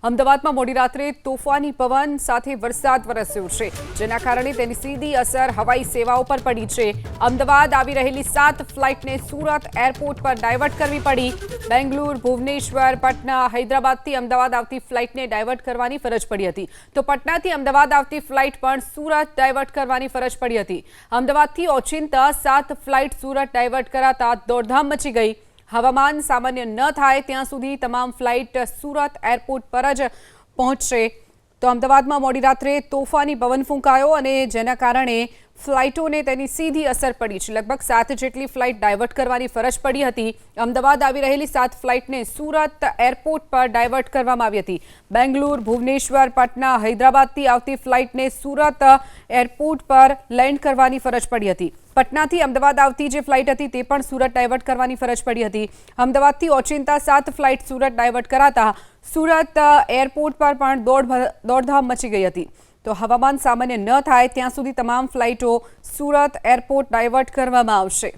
અમદાવાદમાં મોડી રાત્રે તોફાની પવન સાથે વરસાદ વરસ્યો છે, જેના કારણે તેની સીધી અસર હવાઈ સેવાઓ પર પડી છે। અમદાવાદ આવી રહેલી 7 ફ્લાઇટને સુરત એરપોર્ટ પર ડાયવર્ટ કરવી પડી। બેંગલુરુ, ભુવનેશ્વર, પટના, હૈદરાબાદથી અમદાવાદ આવતી ફ્લાઇટને ડાયવર્ટ કરવાની ફરજ પડી હતી, તો પટનાથી અમદાવાદ આવતી ફ્લાઇટ પણ સુરત ડાયવર્ટ કરવાની ફરજ પડી હતી। અમદાવાદથી ઓચિંતા 7 ફ્લાઇટ સુરત ડાયવર્ટ કરાતા દોડધામ મચી ગઈ। હવામાન સામાન્ય ન થાય ત્યાં સુધી તમામ ફ્લાઇટ સુરત એરપોર્ટ પર જ પહોંચશે। તો અમદાવાદમાં મોડી રાત્રે તોફાની પવન ફૂંકાયો અને જેના કારણે ફ્લાઇટોને તેની સીધી અસર પડી છે। લગભગ 7 જેટલી ફ્લાઇટ ડાયવર્ટ કરવાની ફરજ પડી હતી। અમદાવાદ આવી રહેલી 7 ફ્લાઇટને સુરત એરપોર્ટ પર ડાયવર્ટ કરવામાં આવી હતી। બેંગલુરુ, ભુવનેશ્વર, પટના, હૈદરાબાદથી આવતી ફ્લાઇટને સુરત એરપોર્ટ પર લેન્ડ કરવાની ફરજ પડી હતી। પટનાથી અમદાવાદ આવતી જે ફ્લાઇટ હતી તે પણ સુરત ડાયવર્ટ કરવાની ફરજ પડી હતી। અમદાવાદથી ઓચિંતા 7 ફ્લાઇટ સુરત ડાયવર્ટ કરાતા સુરત એરપોર્ટ પર પણ દોડધામ મચી ગઈ હતી। તો હવામાન સામાન્ય ન થાય ત્યાં સુધી તમામ ફ્લાઇટો સુરત એરપોર્ટ ડાયવર્ટ કરવામાં આવશે।